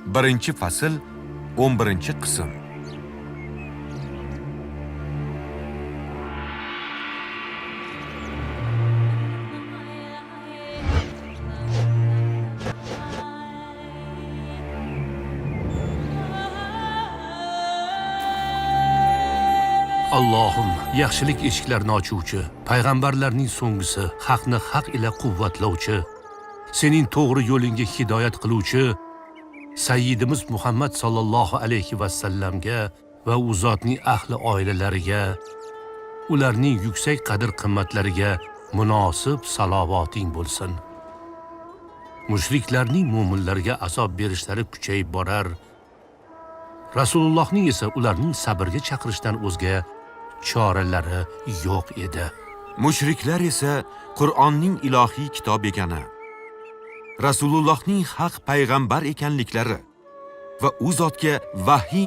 Birinchi fasl, 11-qism. Allohim, yaxshilik eshiklarini ochuvchi, payg'ambarlarning so'nggisi, haqni haq ila quvvatlovchi, sening to'g'ri yo'lingga hidoyat qiluvchi Sayyidimiz Muhammad sallallohu alayhi va sallamga va u zotning ahli oilalariga, ularning yuksak qadr-qimmatlariga munosib salovating bo'lsin. Mushriklarning mo'minlarga azob berishlari kuchayib borar. Rasulullohning esa ularning sabrga chaqirishdan o'zga choralari yo'q edi. Mushriklar esa Qur'onning ilohiy kitob ekani, Rasulullohning haq payg'ambar ekanliklari va u zotga vahiy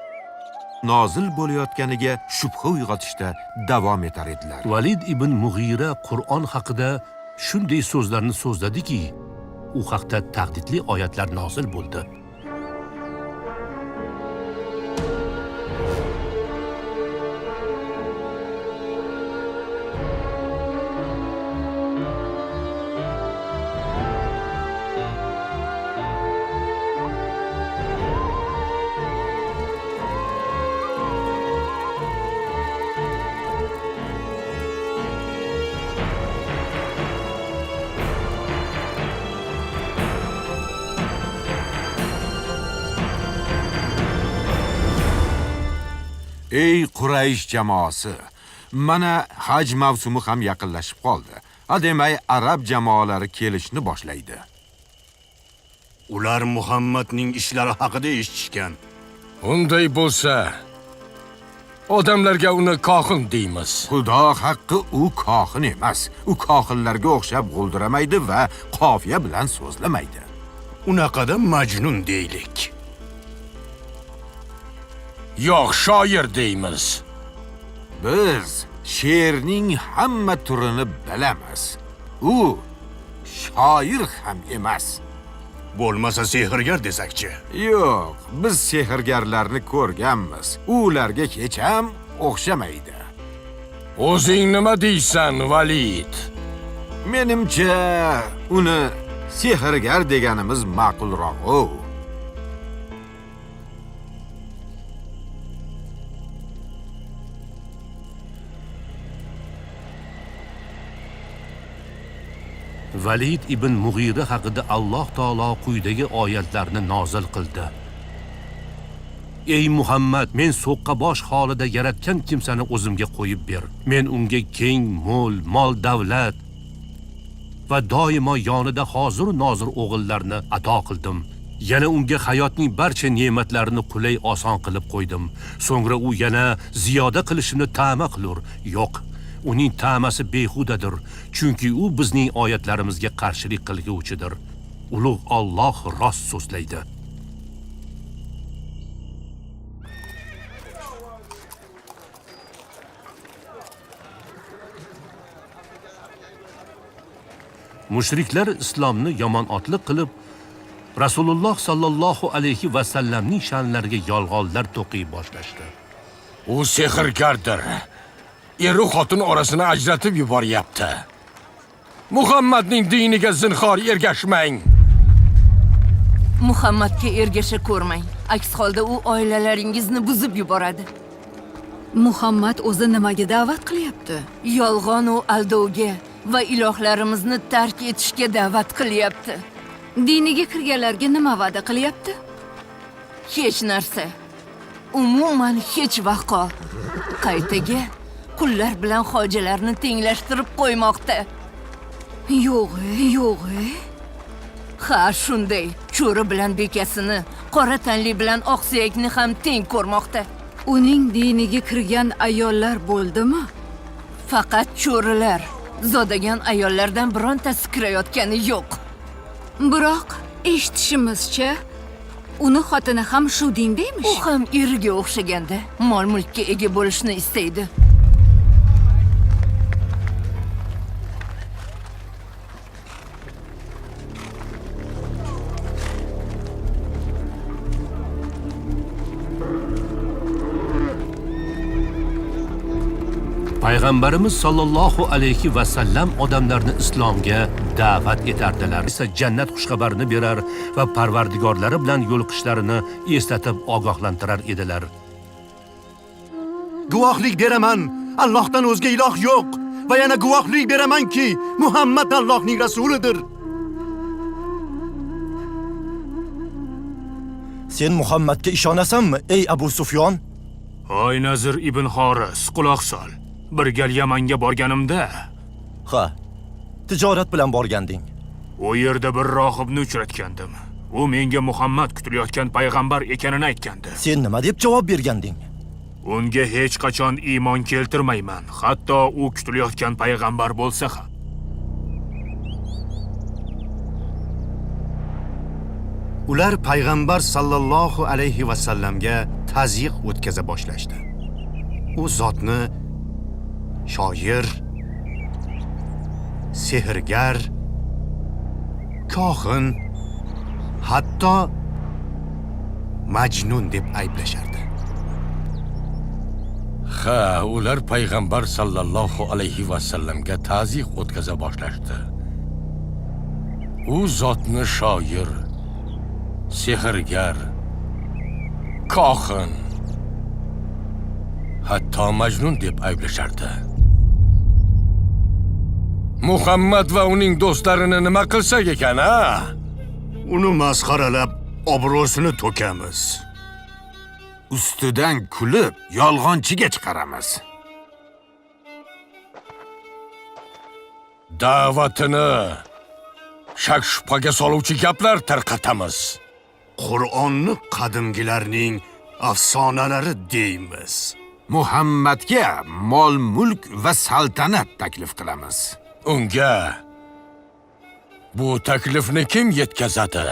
nozil bo'layotganiga shubha uyg'otishda davom etar edilar. Valid ibn Mughira Qur'on haqida shunday so'zlarni so'zladiki, u haqda taqdidli oyatlar nozil bo'ldi. Ey Quraysh jamoasi, mana haj mavsumi ham yaqinlashib qoldi. Demak, arab jamoalari kelishni boshlaydi. Ular Muhammadning ishlari haqida eshitishgan. Unday bo'lsa, odamlarga uni kohin deymiz. Xudo haqqi, u kohin emas. U kohinlarga o'xshab g'o'ldiramaydi va qofiya bilan so'zlamaydi. Unaqada majnun deylik. Yo'q, shoir deymiz. Biz she'rning hamma turini bilamiz. U shoir ham emas. Bo'lmasa sehrgar desakchi. Yo'q, biz sehrgarlarni ko'rganmiz. Ularga hech ham o'xshamaydi. O'zing nima deysan, Valid? Menimcha, uni sehrgar deganimiz ma'qulroq. Valid ibn Mughira haqida Alloh taolo quyidagi oyatlarni nozil qildi. Ey Muhammad, men so'qqabosh holida yaratgan kimsani o'zimga qo'yib ber. Men unga keng, mo'l, mol, davlat va doimo yonida hozir nozir o'g'illarni ato qildim. Yana unga hayotning barcha ne'matlarini qulay oson qilib qo'ydim. So'ngra u yana ziyoda qilishini ta'ma qilur. Yo'q, uning ta'masi behudadir, chunki u bizning oyatlarimizga qarshilik qilguvchidir. Ulug' Alloh rost so'zlaydi. Mushriklar islomni yomon otliq qilib, Rasululloh sallallohu alayhi va sallamning sha'nlariga yolg'onlar to'qiy boshlashdi. U sehrgardir. Eri xotin orasini ajratib yuboryapti. Muhammadning diniga zinhor ergashmang. Muhammadga ergasha ko'rmang. Aks holda u oilalaringizni buzib yuboradi. Muhammad o'zi nimaga da'vat qilyapti? Yolg'on va aldovga va ilohlarimizni tark etishga da'vat qilyapti. Diniga kirganlarga nima va'da qilyapti? Hech narsa. Umuman hech vaqo. Qaytaga qullar bilan hojilarni tenglashtirib qo'ymoqda. Yo'q. Ha, shunday. Cho'ri bilan bekasini, qora tanli bilan oqsuyakni ham teng ko'rmoqda. Uning diniga kirgan ayollar bo'ldimi? Faqat cho'rilar. Zodagan ayollardan birontasi kirayotgani yo'q. Biroq eshitishimizcha, uni xotini ham shu dindaymish. U ham eriga o'xshaganda mol-mulkka ega bo'lishni istaydi. Payg'ambarimiz sollallohu alayhi va sallam odamlarni islomga da'vat etardilar. Esa jannat xushxabarini berar va Parvardigorlari bilan yo'liqishlarini eslatib ogohlantirar edilar. Guvohlik beraman, Allohdan o'zga iloh yo'q va yana guvohlik beramanki, Muhammad Allohning rasulidir. Sen Muhammadga ishonasanmi, ey Abu Sufyon? Hoy Nazir ibn Xoris, quloq sol. Bir gal Yamanga borganimda, Ha, tijorat bilan borganding. u yerda bir rohibni uchratgandim. U menga Muhammad kutilayotgan payg'ambar ekanini aytgandi. Sen nima deb javob berganding? Unga hech qachon iymon keltirmayman, hatto u kutilayotgan payg'ambar bo'lsa ham. Ular payg'ambar sallallohu alayhi va sallamga tazyiq o'tkaza boshlashdi. U zotni shoir, sehrgar, kohin, hatto majnun deb ayblashardi. Ha, ular payg'ambar sallallohu alayhi va sallamga ta'ziq o'tkaza boshlashdi. U zotni shoir, sehrgar, kohin, hatto majnun deb ayblashardi. Muhammad va uning do'stlarini nima qilsak ekan, ha? Uni masxaralab, obro'sini to'kamiz. Ustidan kulib, yolg'onchiga chiqaramiz. Da'vatini shak shubhaga soluvchi gaplar tarqatamiz. Qur'onni qadimgilarning afsonalari deymiz. Muhammadga mol-mulk va saltanat taklif qilamiz. Unga bu taklifni kim yetkazadi?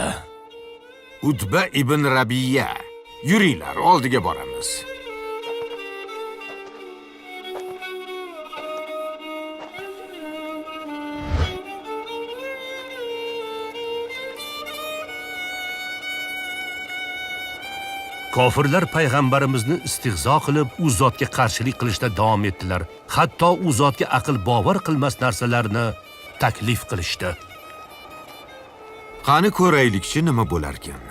Utba ibn Rabiya. Yuringlar, oldiga boramiz. Kofirlar payg'ambarimizni istihzo qilib, u zotga qarshilik qilishda davom etdilar. Hatto u zotga aql bovar qilmas narsalarni taklif qilishdi. Qani ko'raylikchi nima bo'lar ekan?